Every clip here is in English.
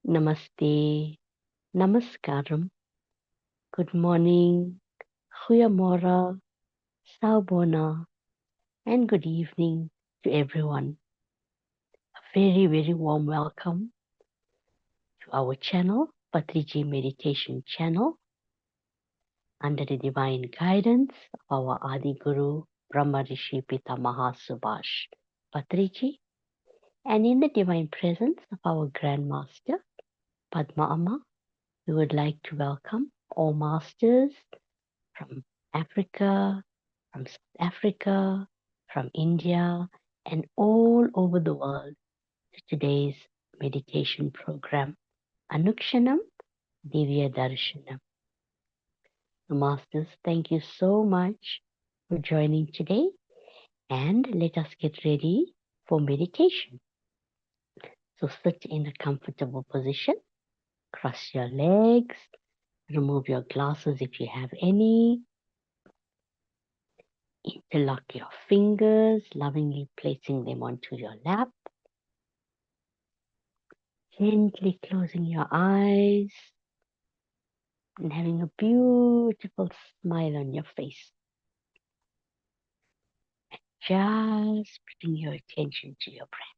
Namaste, Namaskaram, good morning, Goeiemorgen, Sawubona, and good evening to everyone. A very warm welcome to our channel, Patriji Meditation Channel, under the divine guidance of our Adi Guru, Brahma Rishi Pitamaha Subhash Patriji, and in the divine presence of our Grand Master, Padma Amma. We would like to welcome all masters from Africa, from South Africa, from India, and all over the world to today's meditation program, Anukshanam Divya Darshanam. Masters, thank you so much for joining today, and let us get ready for meditation. So sit in a comfortable position, cross your legs, remove your glasses if you have any, interlock your fingers, lovingly placing them onto your lap, gently closing your eyes, and having a beautiful smile on your face. Just bring your attention to your breath.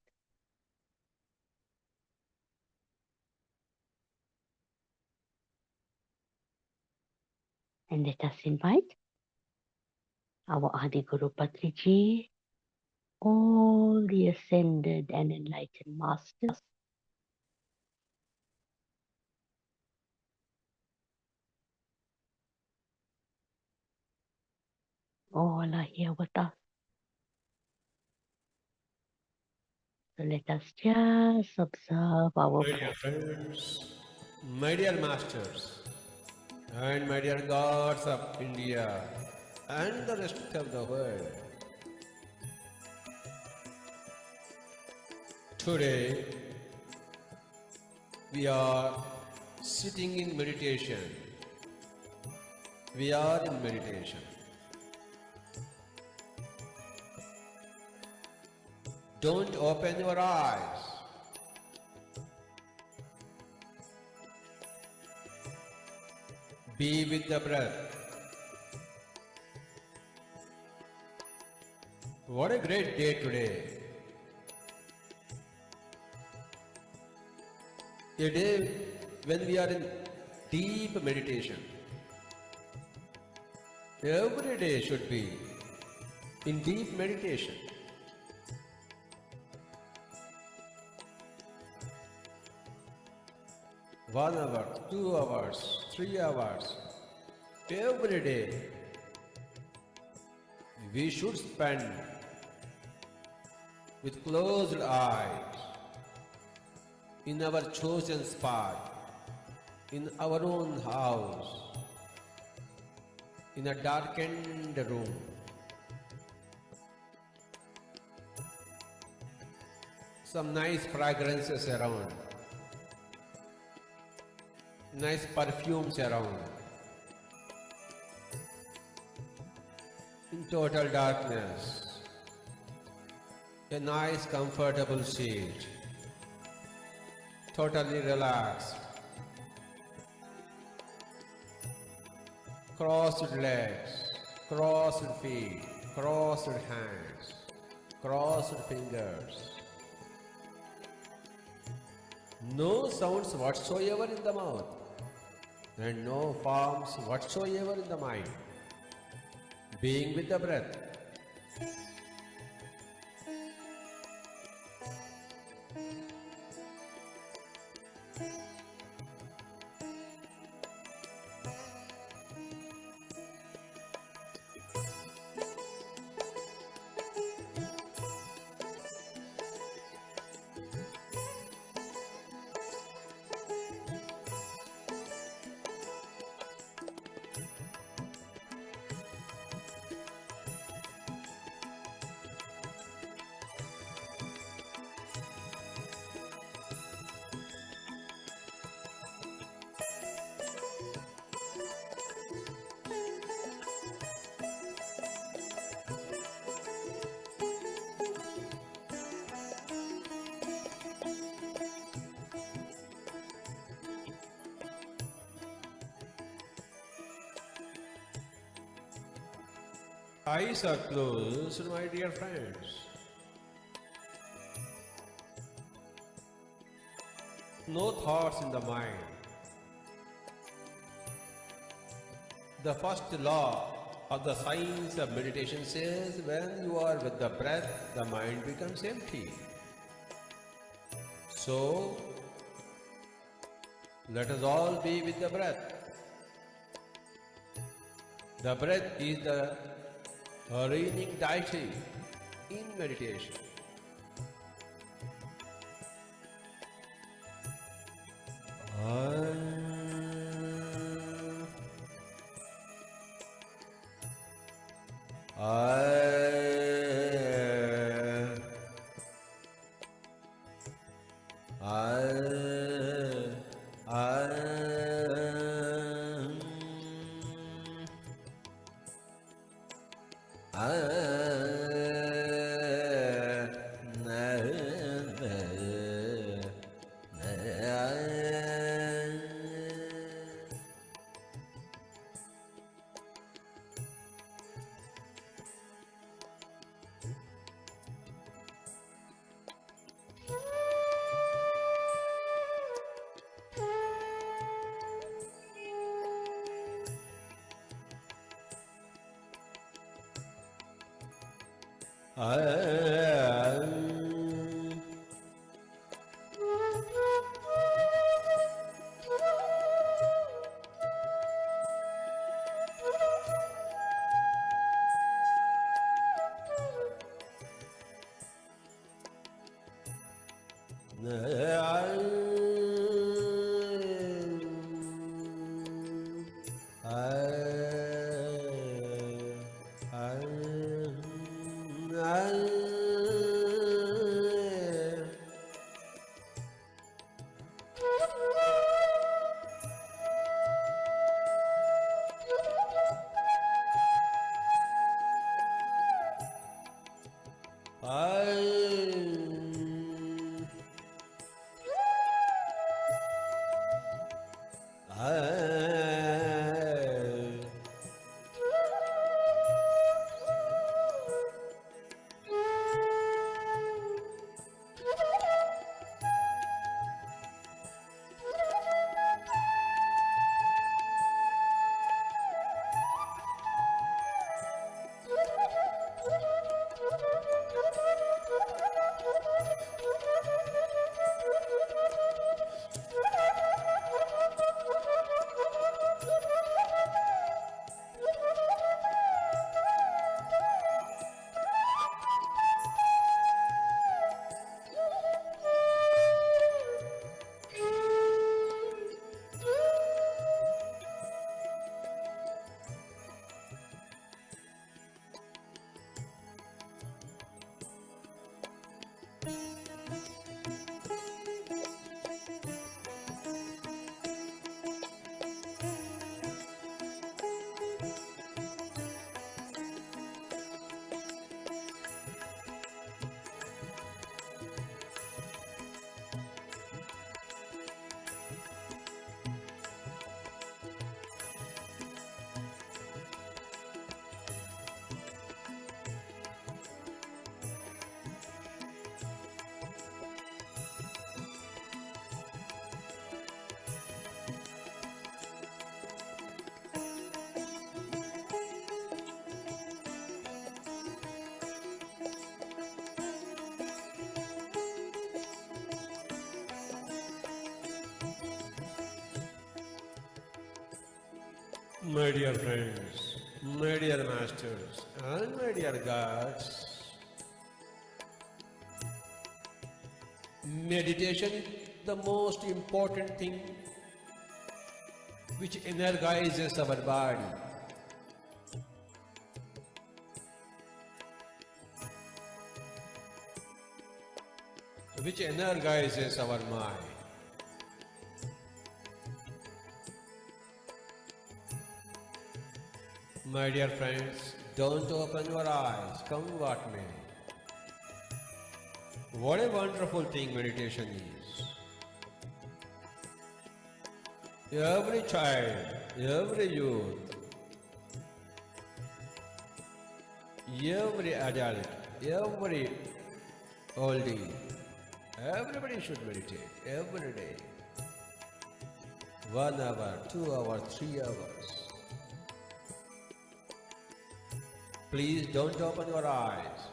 And let us invite our Adi Guru Patriji, all the ascended and enlightened masters, all are here with us. So let us just observe our My dear breath. friends, my dear masters, and my dear gods of India and the rest of the world. Today we are sitting in meditation. We are in meditation. Don't open your eyes. Be with the breath. What a great day today. A day when we are in deep meditation. Every day should be in deep meditation. 1 hour, 2 hours, 3 hours, every day we should spend with closed eyes in our chosen spot, in our own house, in a darkened room. Some nice fragrances around, nice perfumes around. In total darkness, a nice comfortable seat, totally relaxed, crossed legs, crossed feet, crossed hands, crossed fingers. No sounds whatsoever in the mouth, and no forms whatsoever in the mind. Being with the breath. Eyes are closed, my dear friends. No thoughts in the mind. The first law of the science of meditation says when you are with the breath, the mind becomes empty. So, let us all be with the breath. The breath is the reigning deity in meditation. My dear friends, my dear masters, and my dear gods, meditation is the most important thing which energizes our body. Which energizes our mind. My dear friends, don't open your eyes, come what may. What a wonderful thing meditation is. Every child, every youth, Every adult, every oldie, everybody should meditate every day. 1 hour, 2 hours, 3 hours. Please don't open your eyes.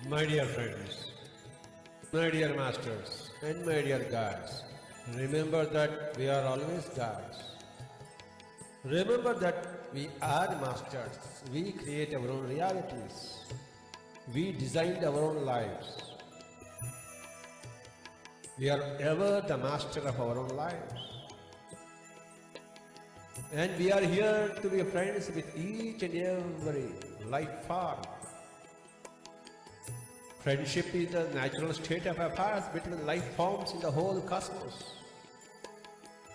My dear friends, my dear masters, and my dear guides, remember that we are always guides. Remember that we are masters. We create our own realities. We designed our own lives. We are ever the master of our own lives. And we are here to be friends with each and every life form. Friendship is the natural state of affairs between life forms in the whole cosmos.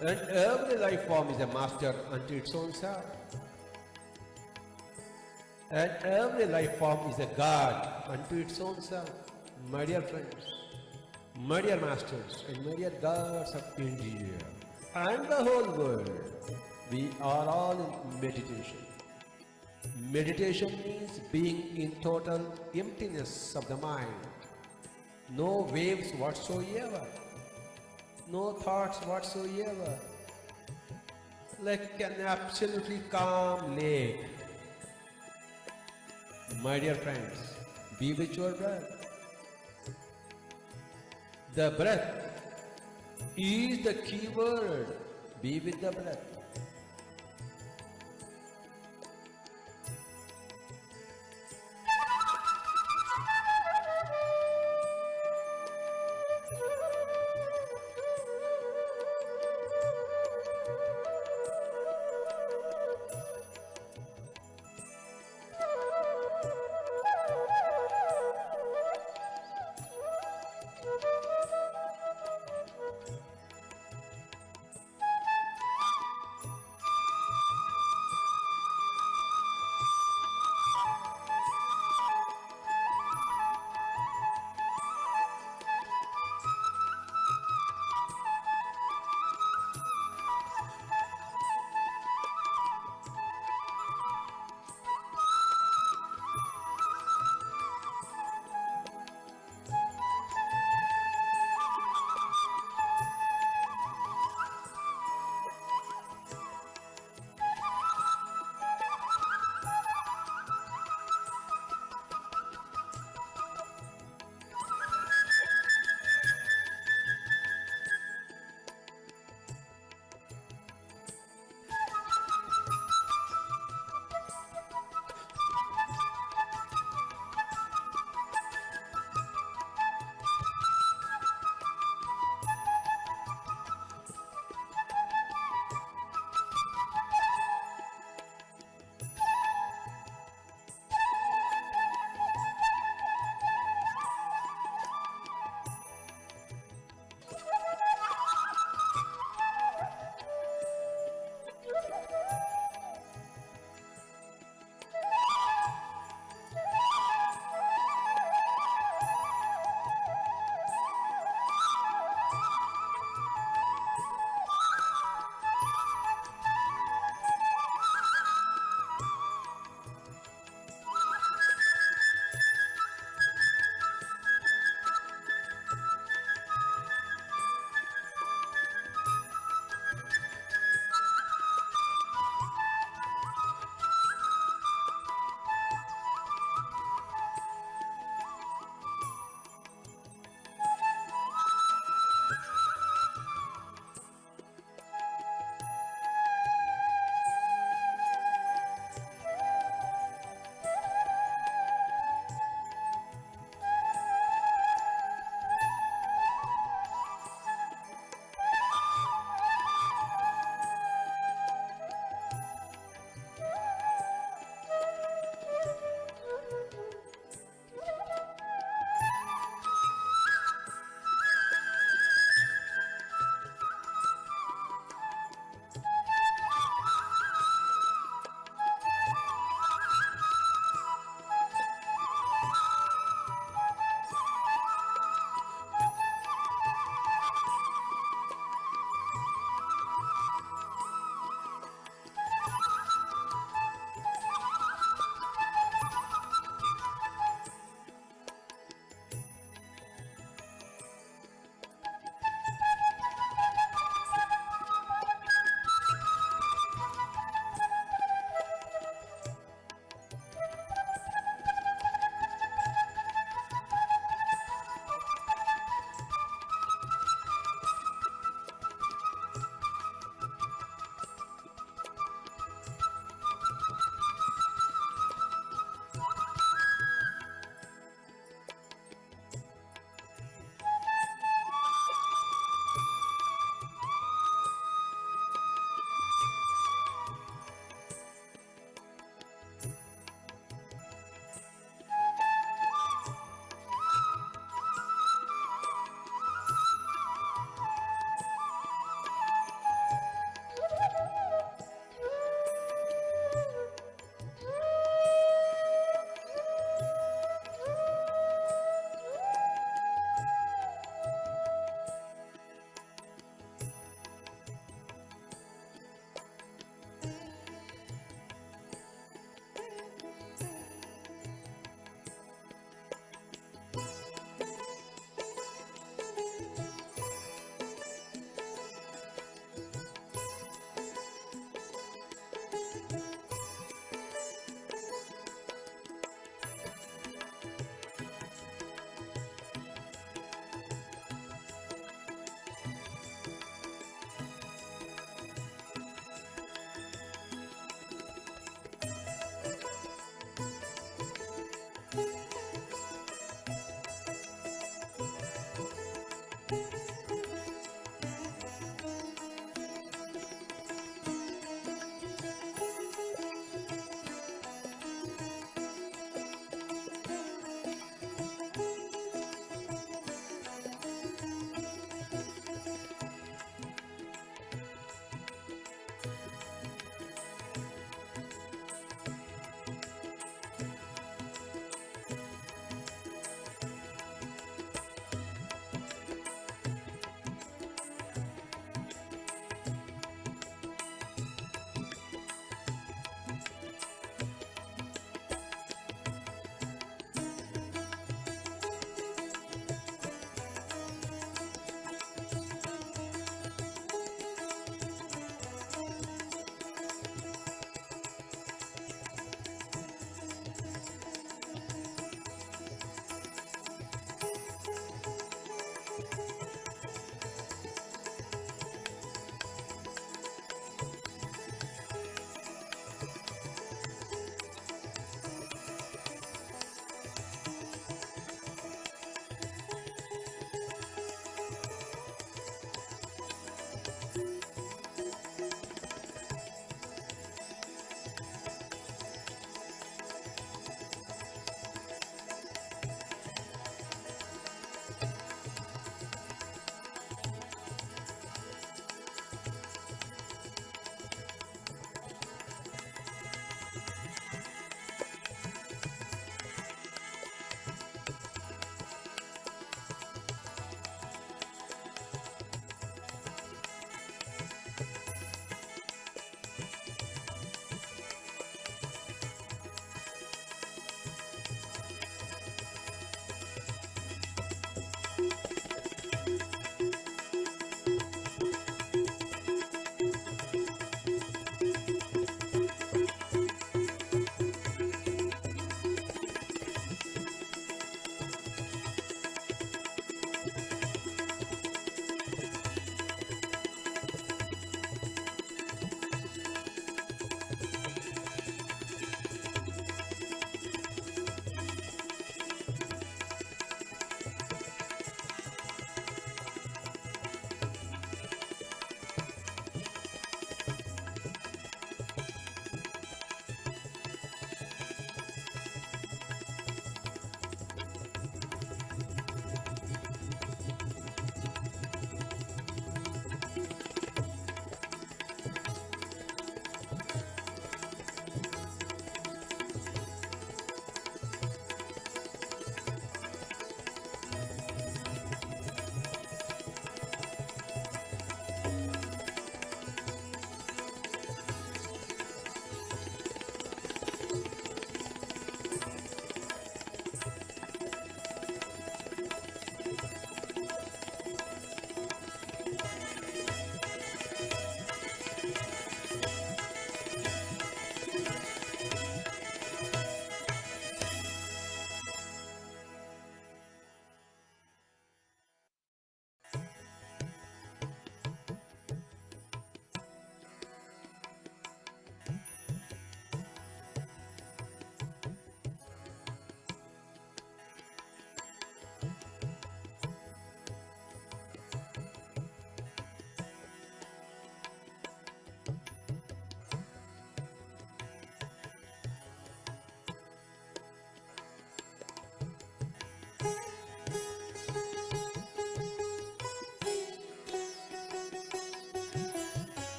And every life form is a master unto its own self. And every life form is a god unto its own self. My dear friends, my dear masters, and my dear gods of India, and the whole world, we are all in meditation. Meditation means being in total emptiness of the mind. No waves whatsoever. No thoughts whatsoever. Like an absolutely calm lake. My dear friends, be with your breath. The breath is the key word. Be with the breath.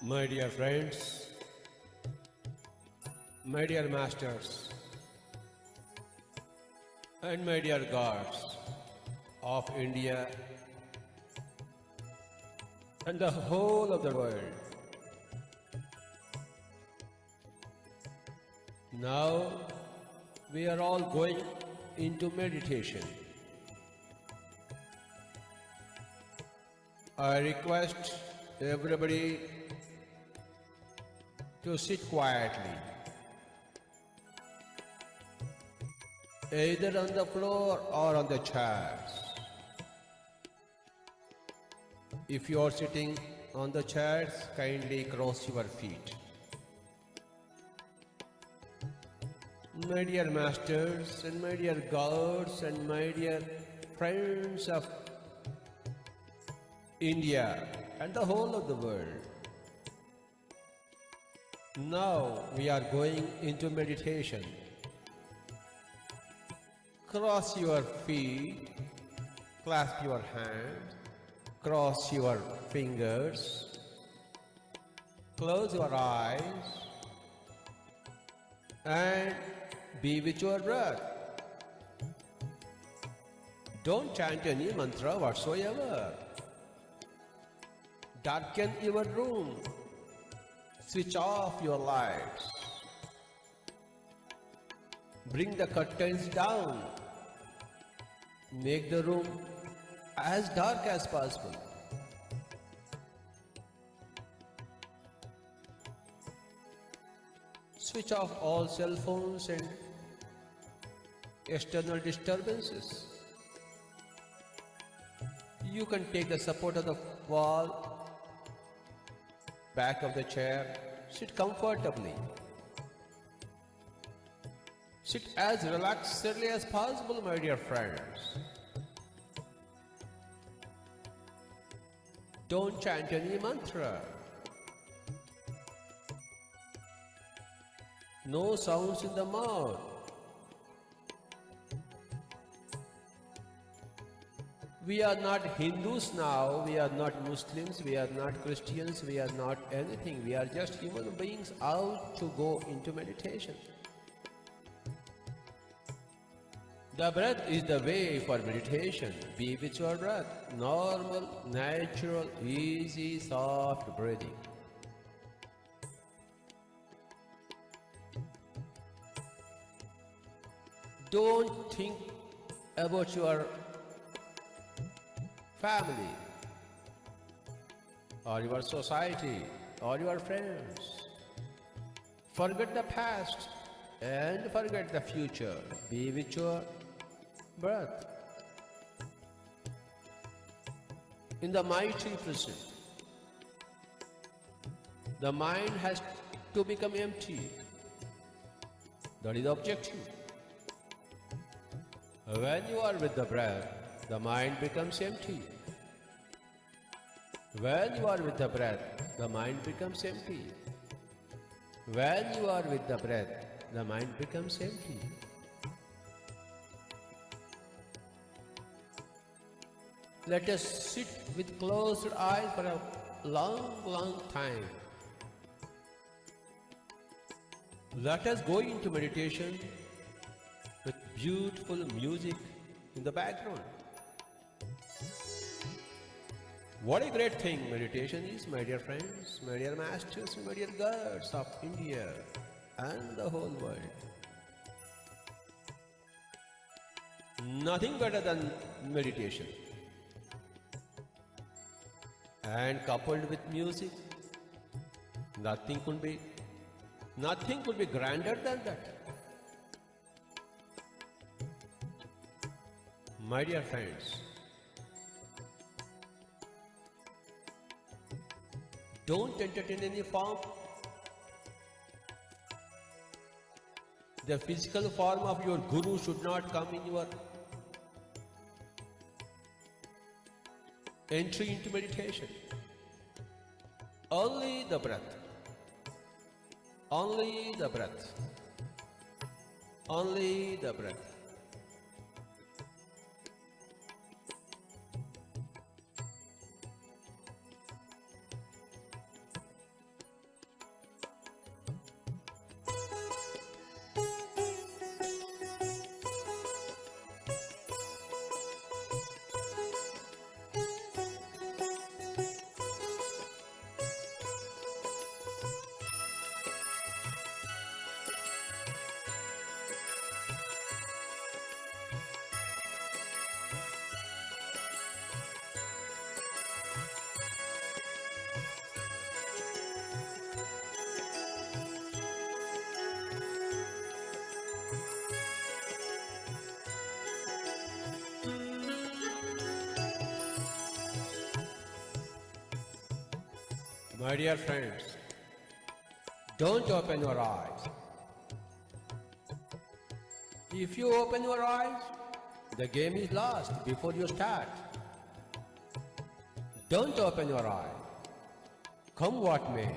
My dear friends, my dear masters, and my dear gods of India and the whole of the world. Now we are all going into meditation. I request everybody to sit quietly, either on the floor or on the chairs. If you are sitting on the chairs, kindly cross your feet. My dear masters and my dear gods and my dear friends of India and the whole of the world. Now we are going into meditation. Cross your feet, clasp your hands, cross your fingers, close your eyes, and be with your breath. Don't chant any mantra whatsoever. Darken your room. Switch off your lights. Bring the curtains down. Make the room as dark as possible. Switch off all cell phones and external disturbances. You can take the support of the wall, back of the chair, sit comfortably. Sit as relaxedly as possible, my dear friends. Don't chant any mantra. No sounds in the mouth. We are not Hindus now, we are not Muslims, we are not Christians, we are not anything. We are just human beings out to go into meditation. The breath is the way for meditation. Be with your breath. Normal, natural, easy, soft breathing. Don't think about your family or your society or your friends. Forget the past and forget the future. Be with your breath. In the mighty present, the mind has to become empty. That is the objective. When you are with the breath, the mind becomes empty. When you are with the breath, the mind becomes empty. When you are with the breath, the mind becomes empty. Let us sit with closed eyes for a long time. Let us go into meditation with beautiful music in the background. What a great thing meditation is, my dear friends, my dear masters, my dear gods of India and the whole world. Nothing better than meditation. And coupled with music, nothing could be grander than that. My dear friends, don't entertain any form. The physical form of your guru should not come in your entry into meditation. Only the breath. Only the breath. Only the breath. My dear friends, don't open your eyes. If you open your eyes, the game is lost before you start. Don't open your eye. Come what may.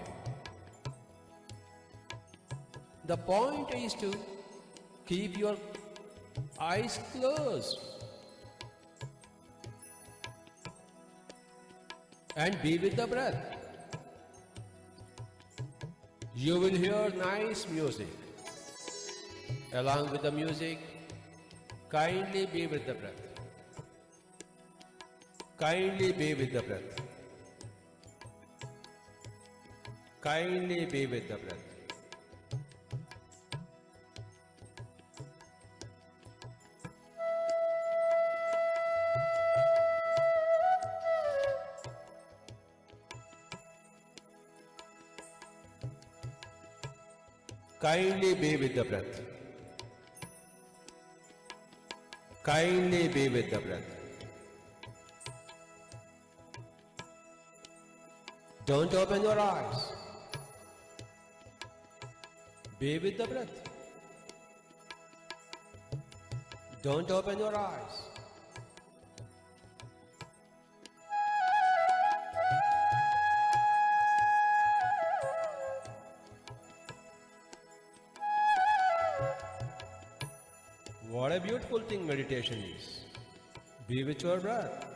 The point is to keep your eyes closed and be with the breath. You will hear nice music. Along with the music, kindly be with the breath. Kindly be with the breath. Kindly be with the breath. Kindly be with the breath. Kindly be with the breath. Don't open your eyes. Be with the breath. Don't open your eyes. What a beautiful thing meditation is. Be with your breath.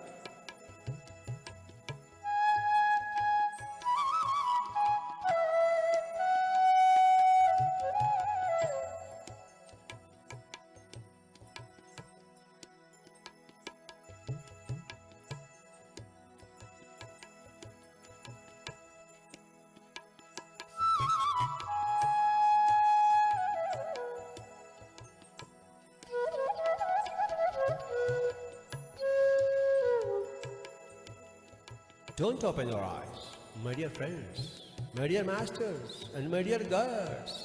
Don't open your eyes, my dear friends, my dear masters, and my dear gods.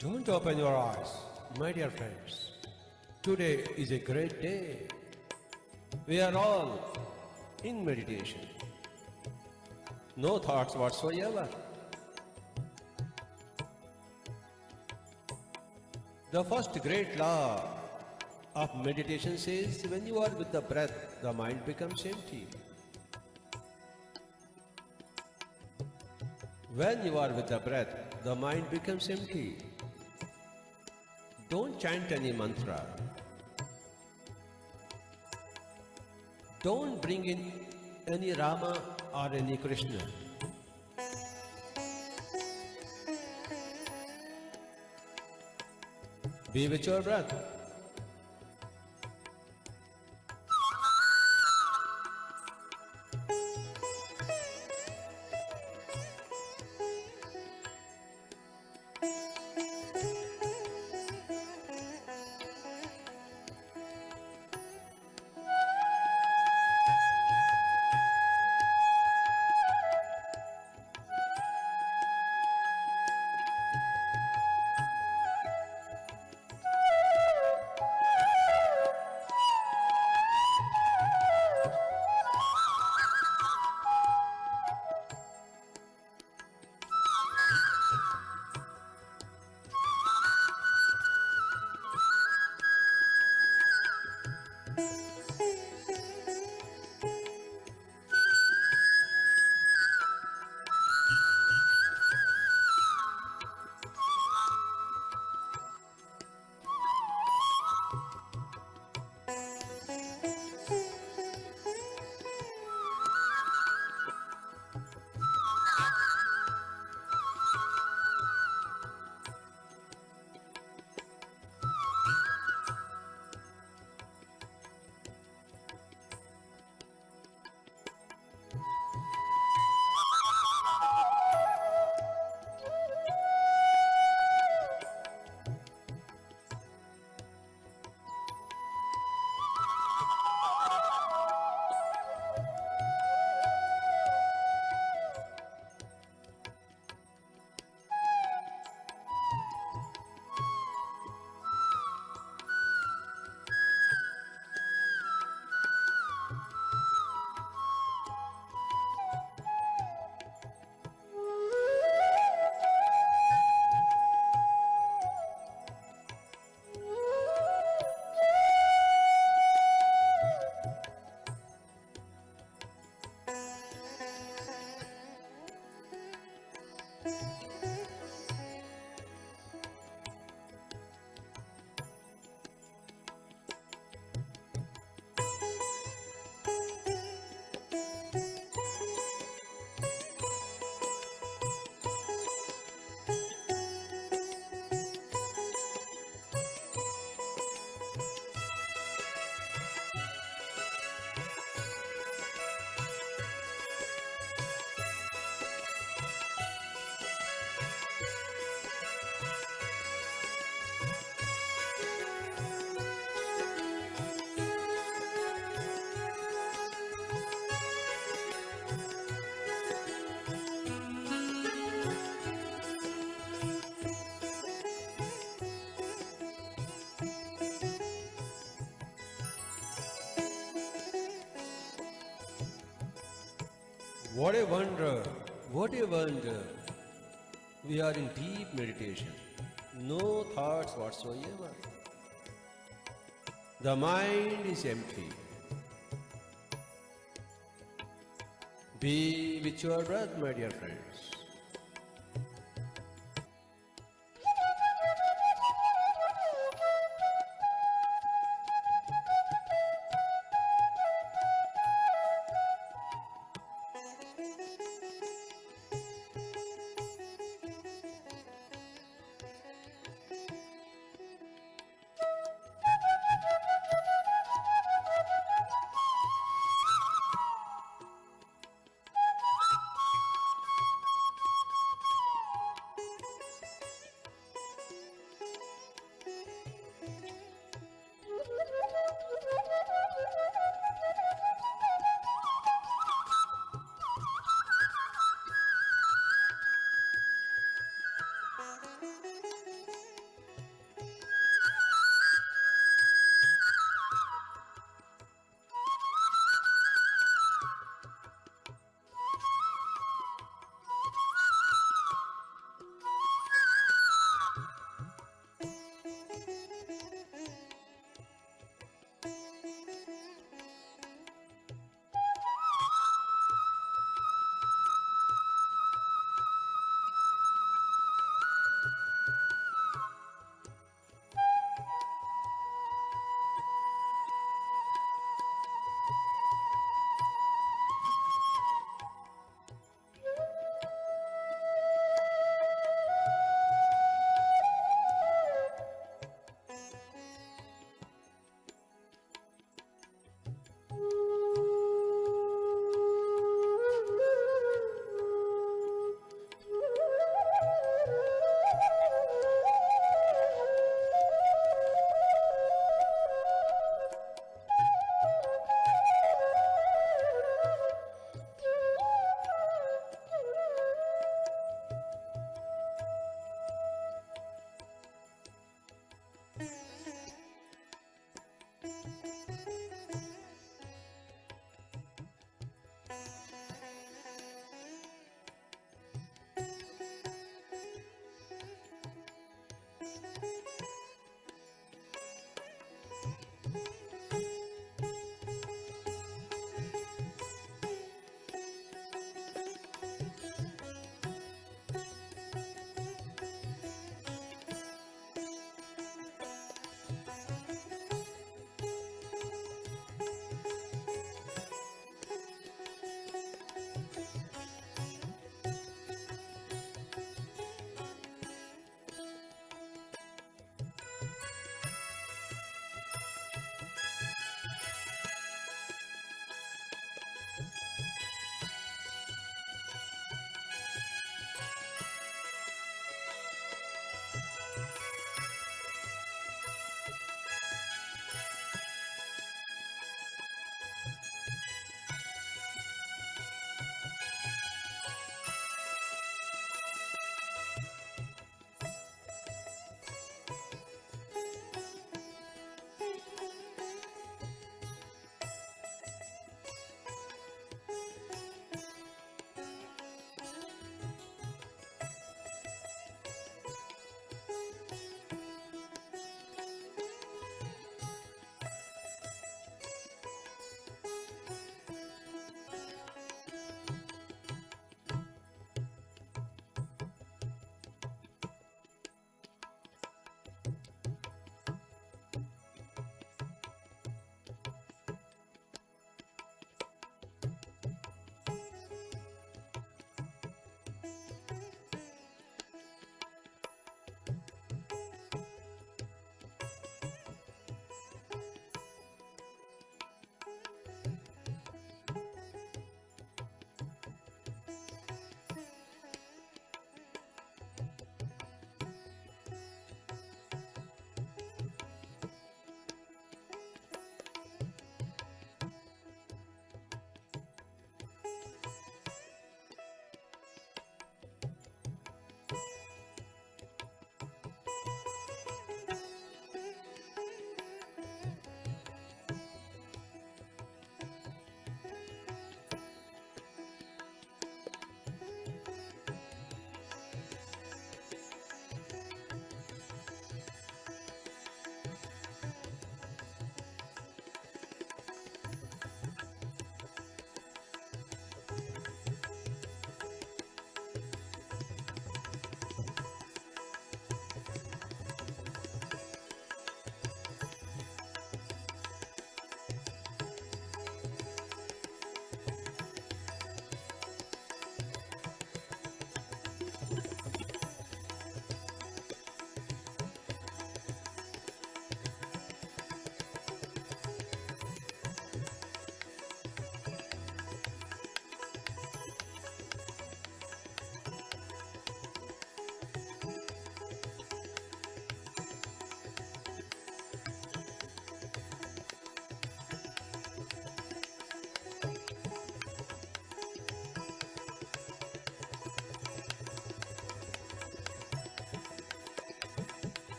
Don't open your eyes, my dear friends. Today is a great day. We are all in meditation. No thoughts whatsoever. The first great law of meditation says when you are with the breath, the mind becomes empty. When you are with the breath, the mind becomes empty. Don't chant any mantra. Don't bring in any Rama or any Krishna. Be with your breath. What a wonder! What a wonder! We are in deep meditation. No thoughts whatsoever. The mind is empty. Be with your breath, my dear friends.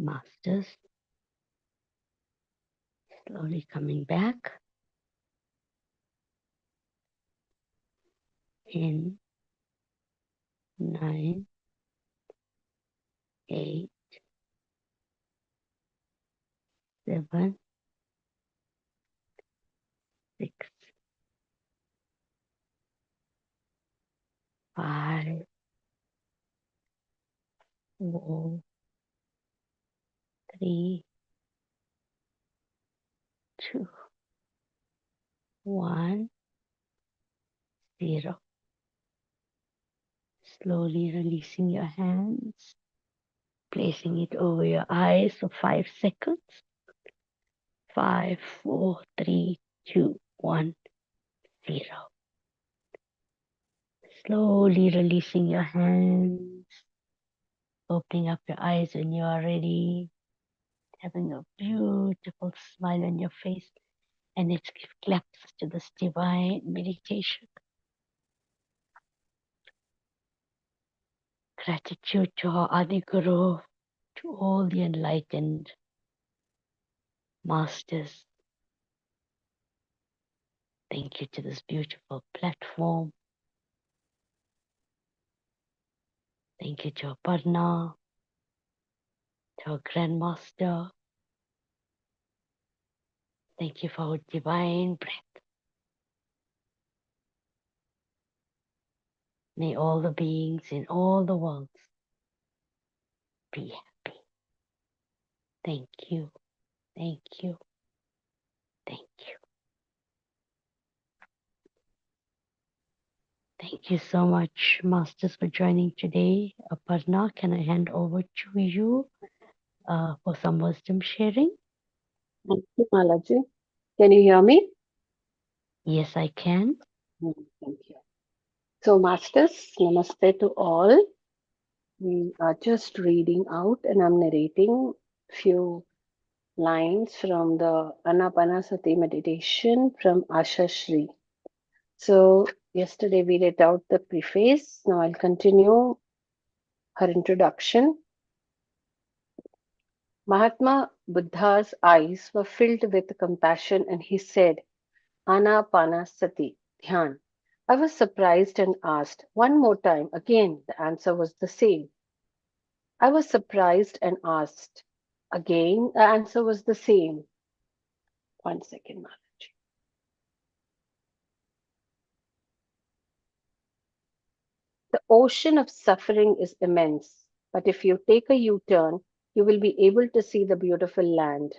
Masters slowly coming back in 9, 8, 7, 6, 5, 4, 3, 2, 1, 0. Slowly releasing your hands, placing it over your eyes for 5 seconds. 5, 4, 3, 2, 1, 0. Slowly releasing your hands, opening up your eyes when you are ready, having a beautiful smile on your face, and let's give claps to this divine meditation. Gratitude to our Adi Guru, to all the enlightened masters. Thank you to this beautiful platform. Thank you to Aparna, to our Grandmaster. Thank you for our divine breath. May all the beings in all the worlds be happy. Thank you, thank you, thank you. Thank you so much, Masters, for joining today. Aparna, can I hand over to you for some wisdom sharing? Thank you, Malaji. Can you hear me? Yes, I can. Thank you. So, Masters, namaste to all. We are just reading out and I'm narrating few lines from the Anapanasati meditation from Asha Shri. So, yesterday we read out the preface. Now I'll continue her introduction. Mahatma Buddha's eyes were filled with compassion and he said, Anapanasati, Dhyan. I was surprised and asked, one more time. Again, the answer was the same. I was surprised and asked. Again, the answer was the same. One second, Maharaj. The ocean of suffering is immense, but if you take a U turn, you will be able to see the beautiful land.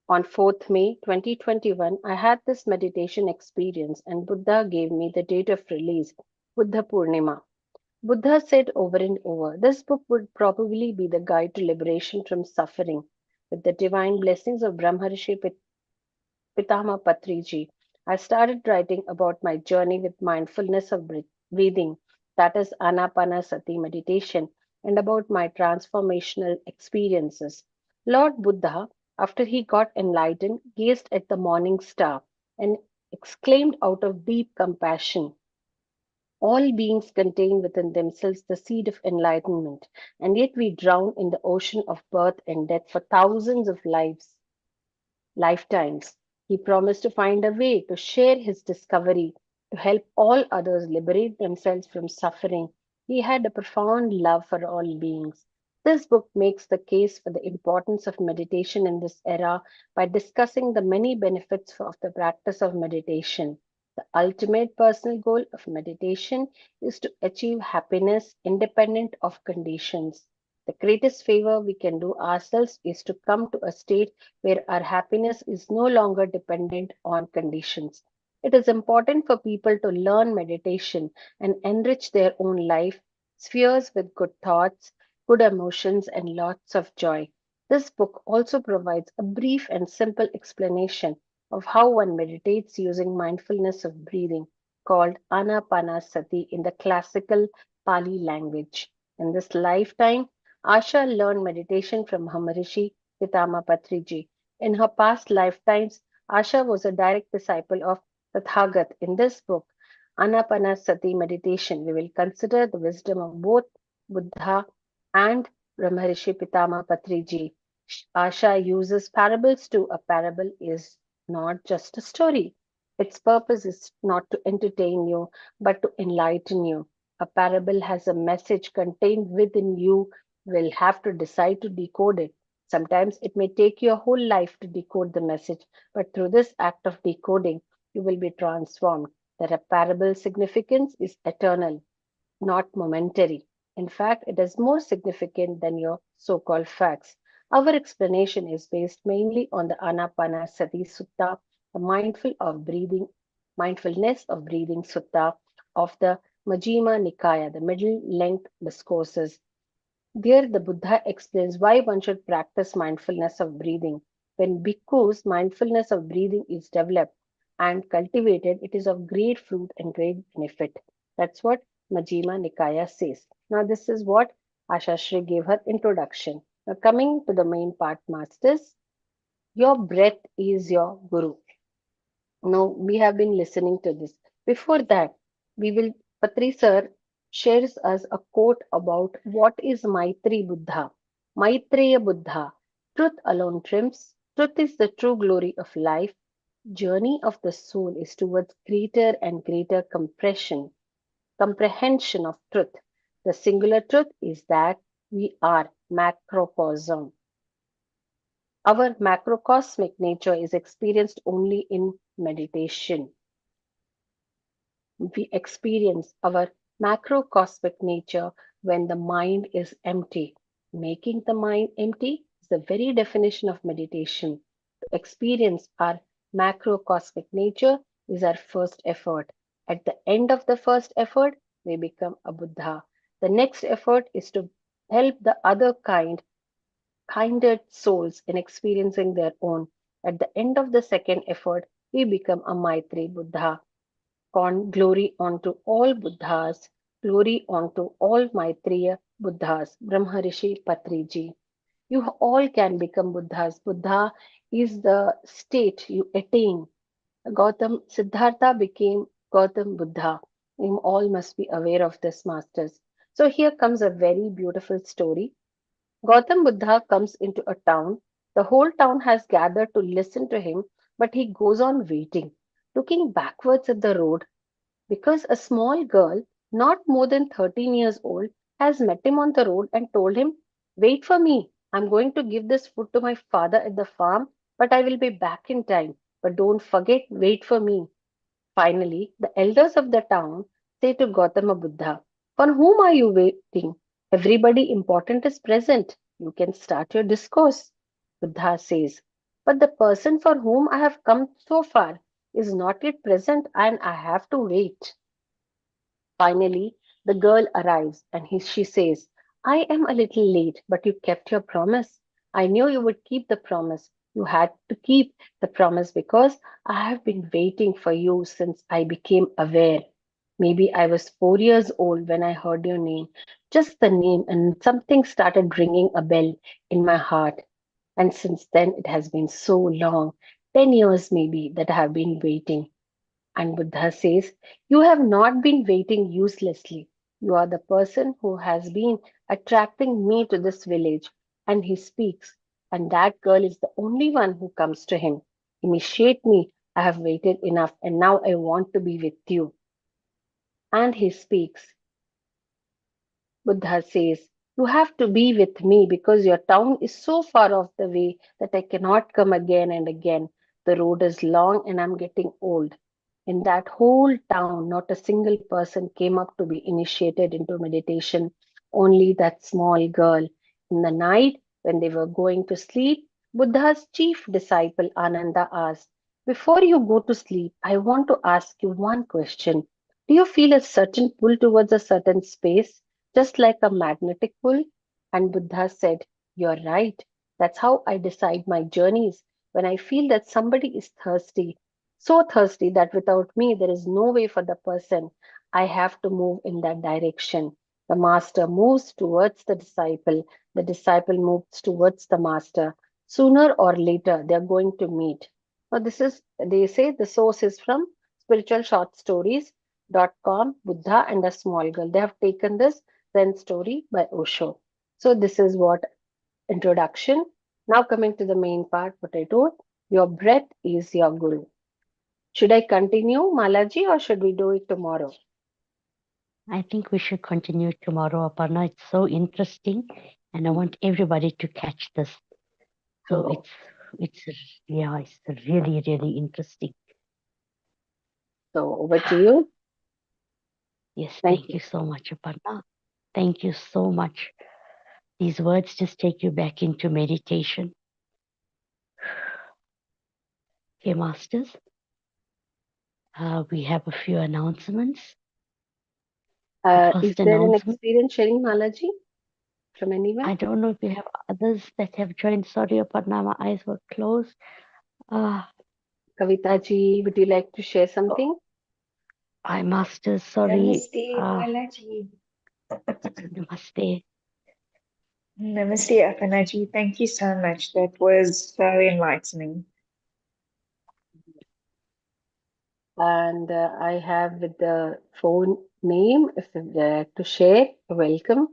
On 4th May 2021, I had this meditation experience, and Buddha gave me the date of release, Buddha Purnima. Buddha said over and over, this book would probably be the guide to liberation from suffering. With the divine blessings of Brahmarishi Pitama Patriji, I started writing about my journey with mindfulness of breathing, that is Anapanasati meditation, and about my transformational experiences. Lord Buddha, after he got enlightened, gazed at the morning star and exclaimed out of deep compassion, all beings contain within themselves the seed of enlightenment, and yet we drown in the ocean of birth and death for thousands of lifetimes. He promised to find a way to share his discovery to help all others liberate themselves from suffering. He had a profound love for all beings. This book makes the case for the importance of meditation in this era by discussing the many benefits of the practice of meditation. The ultimate personal goal of meditation is to achieve happiness independent of conditions. The greatest favor we can do ourselves is to come to a state where our happiness is no longer dependent on conditions. It is important for people to learn meditation and enrich their own life spheres with good thoughts, good emotions, and lots of joy. This book also provides a brief and simple explanation of how one meditates using mindfulness of breathing, called Anapanasati in the classical Pali language. In this lifetime, Asha learned meditation from Maharishi Pitama Patriji. In her past lifetimes, Asha was a direct disciple of Tathagat. In this book, Anapanasati meditation, we will consider the wisdom of both Buddha and Maharishi Pitama Patriji. Asha uses parables too. A parable is not just a story. Its purpose is not to entertain you, but to enlighten you. A parable has a message contained within you, will have to decide to decode it. Sometimes it may take you a whole life to decode the message, but through this act of decoding, you will be transformed. That a parable significance is eternal, not momentary. In fact, it is more significant than your so called facts. Our explanation is based mainly on the Anapanasati Sutta, the mindfulness of breathing sutta of the Majjhima Nikaya, the middle length discourses. There, the Buddha explains why one should practice mindfulness of breathing. When bhikkhus, mindfulness of breathing is developed and cultivated, it is of great fruit and great benefit. That's what Majjhima Nikaya says. Now, this is what Ashashri gave her introduction. Now, coming to the main part, masters, your breath is your guru. Now, we have been listening to this. Before that, we will, Patri sir shares us a quote about what is Maitri Buddha. Maitreya Buddha. Truth alone trims. Truth is the true glory of life. Journey of the soul is towards greater and greater comprehension of truth. The singular truth is that we are macrocosm. Our macrocosmic nature is experienced only in meditation. We experience our macrocosmic nature when the mind is empty. Making the mind empty is the very definition of meditation. To experience our macrocosmic nature is our first effort. At the end of the first effort, we become a Buddha. The next effort is to help the other kindred souls in experiencing their own. At the end of the second effort, we become a Maitri Buddha. Glory unto all Buddhas, glory unto all Maitreya Buddhas, Brahmarishi Patriji. You all can become Buddhas. Buddha is the state you attain. Gautam Siddhartha became Gautam Buddha. You all must be aware of this, masters. So here comes a very beautiful story. Gautam Buddha comes into a town. The whole town has gathered to listen to him, but he goes on waiting, looking backwards at the road because a small girl, not more than 13 years old, has met him on the road and told him, "Wait for me. I'm going to give this food to my father at the farm, but I will be back in time. But don't forget, wait for me." Finally, the elders of the town say to Gautama Buddha, "For whom are you waiting? Everybody important is present. You can start your discourse." Buddha says, "But the person for whom I have come so far is not yet present and I have to wait." Finally, the girl arrives and she says, "I am a little late, but you kept your promise. I knew you would keep the promise. You had to keep the promise because I have been waiting for you since I became aware. Maybe I was 4 years old when I heard your name, just the name, and something started ringing a bell in my heart. And since then, it has been so long, 10 years maybe, that I have been waiting." And Buddha says, "You have not been waiting uselessly. You are the person who has been attracting me to this village." And he speaks, and that girl is the only one who comes to him. "Initiate me. I have waited enough, and now I want to be with you." And he speaks. Buddha says, "You have to be with me because your town is so far off the way that I cannot come again and again. The road is long and I'm getting old." In that whole town, not a single person came up to be initiated into meditation, only that small girl. In the night, when they were going to sleep, Buddha's chief disciple Ananda asked, "Before you go to sleep, I want to ask you one question. Do you feel a certain pull towards a certain space, just like a magnetic pull?" And Buddha said, "You're right. That's how I decide my journeys. When I feel that somebody is thirsty, so thirsty that without me there is no way for the person, I have to move in that direction. The master moves towards the disciple moves towards the master. Sooner or later, they are going to meet." Now, they say the source is from spiritualshortstories.com, Buddha and a Small Girl. They have taken this Zen story by Osho. So, this is what introduction. Now, coming to the main part, what I told, your breath is your guru. Should I continue, Malaji, or should we do it tomorrow? I think we should continue tomorrow, Aparna. It's so interesting, and I want everybody to catch this. So So, it's yeah, it's really, really interesting. so over to you. Yes, Thank thank you. you so much, Aparna. Thank you so much. These words just take you back into meditation. Okay, masters, we have a few announcements. The Is first there an announcement, experience sharing, Malaji, from anyone? I don't know if we have others that have joined. Sorry, Aparna, my eyes were closed. Uh, Kavita ji, would you like to share something? I masters, sorry. Namaste, Balaji. Namaste. Namaste, Apanaji. Thank you so much. That was very enlightening. And I have with the phone name, if you'd like to share, welcome.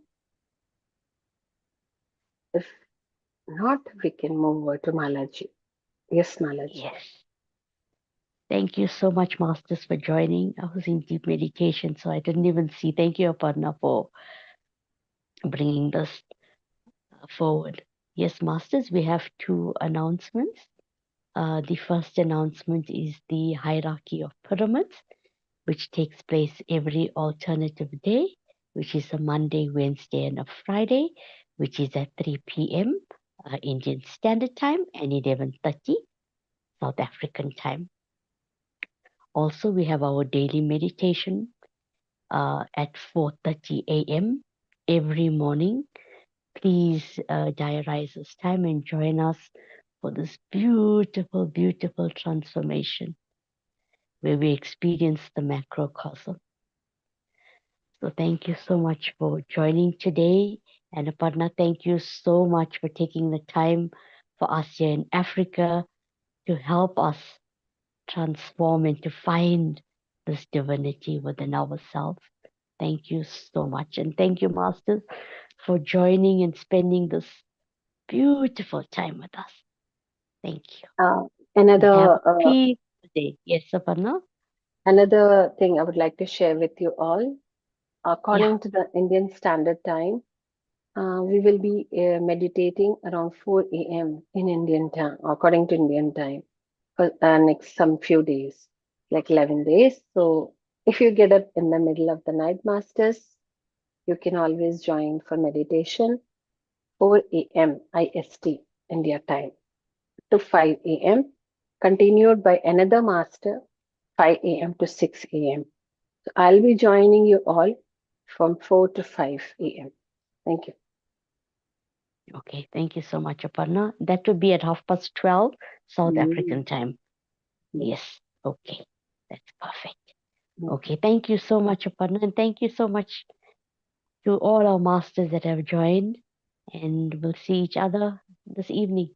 If not, we can move over to Malaji. Yes, Malaji. Yes. Thank you so much, masters, for joining. I was in deep meditation, so I didn't even see. Thank you, Aparna, for bringing this forward. Yes, masters, we have two announcements. The first announcement is the hierarchy of pyramids, which takes place every alternative day, which is a Monday, Wednesday, and a Friday, which is at 3 p.m. Indian Standard Time and 11:30 South African Time. Also, we have our daily meditation at 4:30 a.m. every morning. Please diarize this time and join us for this beautiful, beautiful transformation where we experience the macrocosm. So thank you so much for joining today. And Aparna, thank you so much for taking the time for us here in Africa to help us transform and to find this divinity within ourselves. Thank you so much. And thank you, Masters, for joining and spending this beautiful time with us. Thank you. And have Another a peaceful day. Yes, Aparna? another thing I would like to share with you all. Yeah. According to the Indian Standard Time, we will be meditating around 4 a.m. in Indian time, according to Indian time, for next some few days, like 11 days. So if you get up in the middle of the night, masters, you can always join for meditation, 4 a.m. IST, India time, to 5 a.m., continued by another master, 5 a.m. to 6 a.m. So I'll be joining you all from 4 to 5 a.m. Thank you. Okay, thank you so much, Aparna. That would be at 12:30 South African time. Yes, okay, that's perfect. Okay, thank you so much, Aparna, and thank you so much to all our masters that have joined, and we'll see each other this evening.